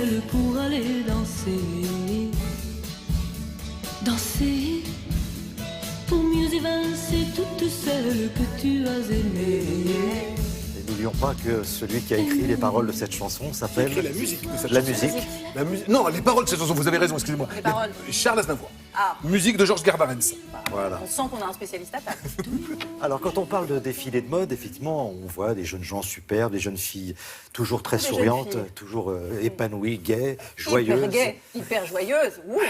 belle pour aller danser. Danser pour mieux évincer toutes celles que tu as aimées. Et n'oublions pas que celui qui a écrit les paroles de cette chanson s'appelle... Écrit la musique de cette La chanson. musique. La musique. Non, les paroles de cette chanson, vous avez raison, excusez-moi. Les paroles. Charles Aznavour. Ah. Musique de Georges Garbarens. Voilà. On sent qu'on a un spécialiste à table. Alors, quand on parle de défilé de mode, effectivement, on voit des jeunes gens superbes, des jeunes filles toujours très Des jeunes souriantes, filles. toujours épanouies, gaies, joyeuses. Hyper gaie, hyper joyeuse. Ouh.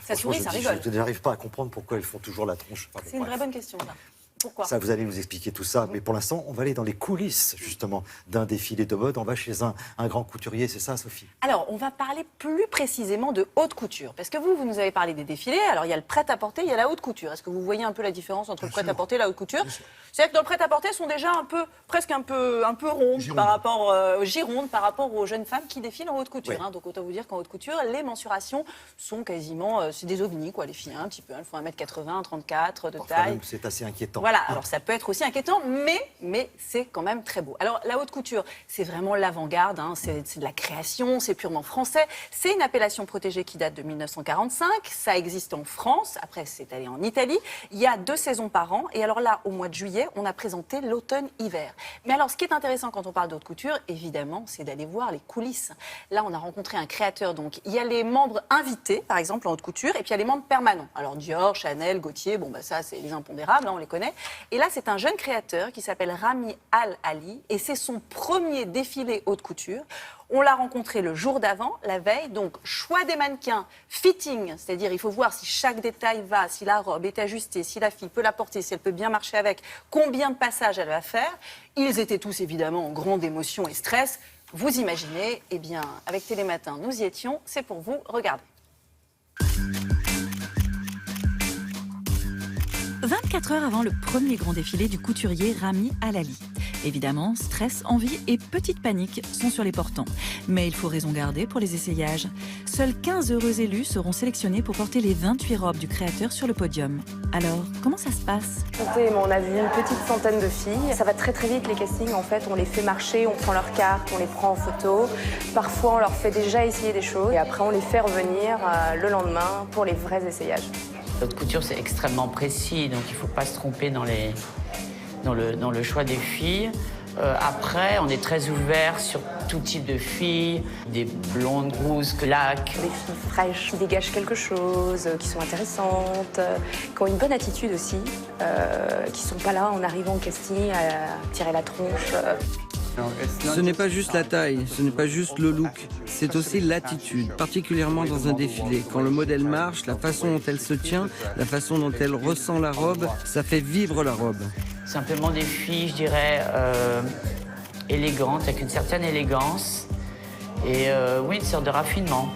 Ça Franchement, sourit, ça je rigole. n'arrive pas à comprendre pourquoi elles font toujours la tronche. Enfin, C'est une bref. vraie bonne question, ça. Pourquoi? Ça, vous allez nous expliquer tout ça. Mais pour l'instant, on va aller dans les coulisses, justement, d'un défilé de mode. On va chez un grand couturier, c'est ça, Sophie? Alors, on va parler plus précisément de haute couture. Parce que vous nous avez parlé des défilés. Alors, il y a le prêt-à-porter, il y a la haute couture. Est-ce que vous voyez un peu la différence entre le prêt-à-porter et la haute couture? C'est-à-dire que dans le prêt-à-porter, elles sont déjà presque un peu rondes par rapport girondes par rapport aux jeunes femmes qui défilent en haute couture. Oui. Hein. Donc, autant vous dire qu'en haute couture, les mensurations sont quasiment, c'est des ovnis, quoi, les filles, hein, un petit peu. Elles font 1m80, 34 de Bon, quand taille. même, c'est assez inquiétant. Voilà, alors ça peut être aussi inquiétant, mais c'est quand même très beau. Alors la haute couture, c'est vraiment l'avant-garde, hein, c'est de la création, c'est purement français. C'est une appellation protégée qui date de 1945, ça existe en France, après c'est allé en Italie. Il y a 2 saisons par an, et alors là, au mois de juillet, on a présenté l'automne-hiver. Mais alors ce qui est intéressant quand on parle de haute couture, évidemment, c'est d'aller voir les coulisses. Là, on a rencontré un créateur, donc il y a les membres invités, par exemple en haute couture, et puis il y a les membres permanents. Alors Dior, Chanel, Gaultier, bon bah ça c'est les impondérables, hein, on les connaît. Et là, c'est un jeune créateur qui s'appelle Rami Al-Ali et c'est son premier défilé haute couture. On l'a rencontré le jour d'avant, la veille, donc choix des mannequins, fitting, c'est-à-dire il faut voir si chaque détail va, si la robe est ajustée, si la fille peut la porter, si elle peut bien marcher avec, combien de passages elle va faire. Ils étaient tous évidemment en grande émotion et stress. Vous imaginez, eh bien, avec Télématin, nous y étions, c'est pour vous, regardez. 24 heures avant le premier grand défilé du couturier Rami Al-Ali. Évidemment, stress, envie et petite panique sont sur les portants. Mais il faut raison garder pour les essayages. Seuls 15 heureux élus seront sélectionnés pour porter les 28 robes du créateur sur le podium. Alors, comment ça se passe? On a vu une petite centaine de filles. Ça va très très vite les castings. En fait, on les fait marcher, on prend leurs cartes, on les prend en photo. Parfois, on leur fait déjà essayer des choses. Et après, on les fait revenir le lendemain pour les vrais essayages. Haute couture, c'est extrêmement précis, donc il ne faut pas se tromper dans le choix des filles. Après, on est très ouvert sur tout type de filles, des blondes, rousses, claques. Des filles fraîches qui dégagent quelque chose, qui sont intéressantes, qui ont une bonne attitude aussi, qui ne sont pas là en arrivant au casting à tirer la tronche. Ce n'est pas juste la taille, ce n'est pas juste le look, c'est aussi l'attitude, particulièrement dans un défilé. Quand le modèle marche, la façon dont elle se tient, la façon dont elle ressent la robe, ça fait vivre la robe. Simplement des filles, je dirais, élégantes, avec une certaine élégance et oui, une sorte de raffinement.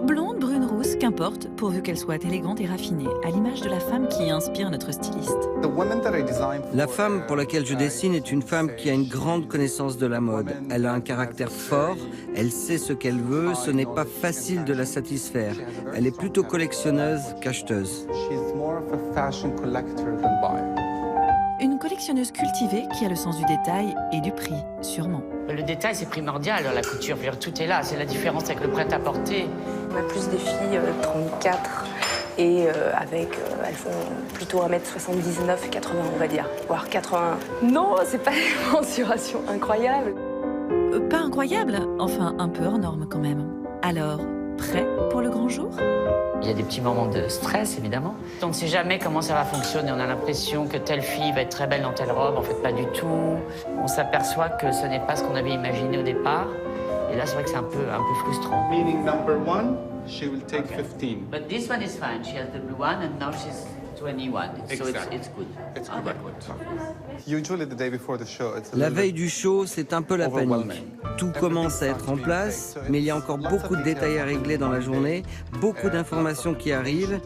Blonde, brune, rousse, qu'importe, pourvu qu'elle soit élégante et raffinée, à l'image de la femme qui inspire notre styliste. La femme pour laquelle je dessine est une femme qui a une grande connaissance de la mode. Elle a un caractère fort, elle sait ce qu'elle veut, ce n'est pas facile de la satisfaire. Elle est plutôt collectionneuse qu'acheteuse. Une collectionneuse cultivée qui a le sens du détail et du prix, sûrement. Le détail, c'est primordial dans la couture. Je veux dire, tout est là, c'est la différence avec le prêt-à-porter. On a plus des filles 34 et elles font plutôt 1m79, 80 on va dire, voire 80. Non, c'est pas une mensuration incroyable. Pas incroyable, enfin un peu hors norme quand même. Alors, prêt pour le grand jour? Il y a des petits moments de stress, évidemment. On ne sait jamais comment ça va fonctionner. On a l'impression que telle fille va être très belle dans telle robe. En fait, pas du tout. On s'aperçoit que ce n'est pas ce qu'on avait imaginé au départ. Et là, c'est vrai que c'est un peu frustrant. Meaning number 1, she will take 15. But this one is fine. She has the blue one, and now she's 21. So it's good. It's good. Usually the day before the show, it's a La little veille bit du show, c'est un peu la panique. overwhelming. Tout commence à être en place, mais il y a encore beaucoup de détails à régler dans la journée, beaucoup d'informations qui arrivent.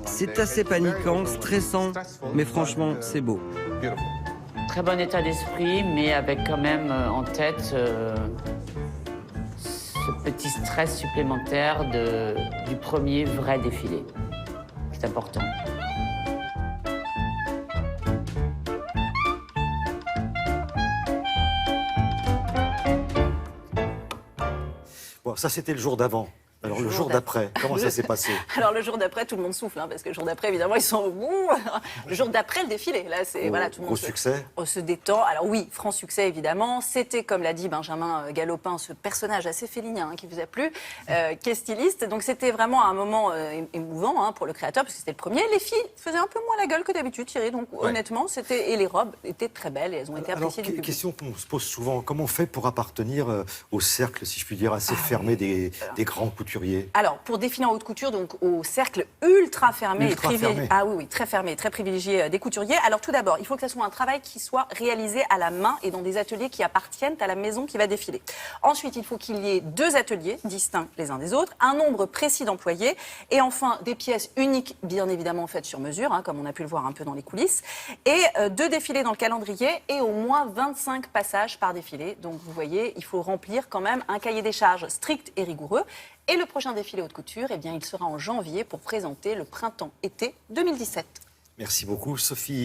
C'est assez paniquant, stressant, mais franchement, c'est beau. Beautiful. Très bon état d'esprit, mais avec quand même en tête ce petit stress supplémentaire du premier vrai défilé. C'est important. Bon, ça, c'était le jour d'avant. Alors, le jour d'après, comment ça s'est passé? Alors le jour d'après, tout le monde souffle, hein, parce que le jour d'après, évidemment, ils sont le jour d'après le défilé. Là, c'est voilà, tout le monde succès. Se détend. Alors oui, franc succès évidemment. C'était, comme l'a dit Benjamin Galopin, ce personnage assez félinien qui vous a plu, qui est styliste. Donc c'était vraiment un moment émouvant hein, pour le créateur, parce que c'était le premier. Les filles faisaient un peu moins la gueule que d'habitude, Thierry. Donc honnêtement, et les robes étaient très belles et elles ont été appréciées du public. Question qu'on se pose souvent, comment on fait pour appartenir au cercle, si je puis dire, assez fermé des grands couturiers? Alors, pour défiler en haute couture, donc au cercle ultra fermé, Ah oui, très fermé, très privilégié des couturiers. Alors tout d'abord, il faut que ce soit un travail qui soit réalisé à la main et dans des ateliers qui appartiennent à la maison qui va défiler. Ensuite, il faut qu'il y ait 2 ateliers distincts les uns des autres, un nombre précis d'employés et enfin des pièces uniques, bien évidemment faites sur mesure, hein, comme on a pu le voir un peu dans les coulisses, et 2 défilés dans le calendrier et au moins 25 passages par défilé. Donc vous voyez, il faut remplir quand même un cahier des charges strict et rigoureux. Et le prochain défilé haute couture, eh bien, il sera en janvier pour présenter le printemps-été 2017. Merci beaucoup, Sophie.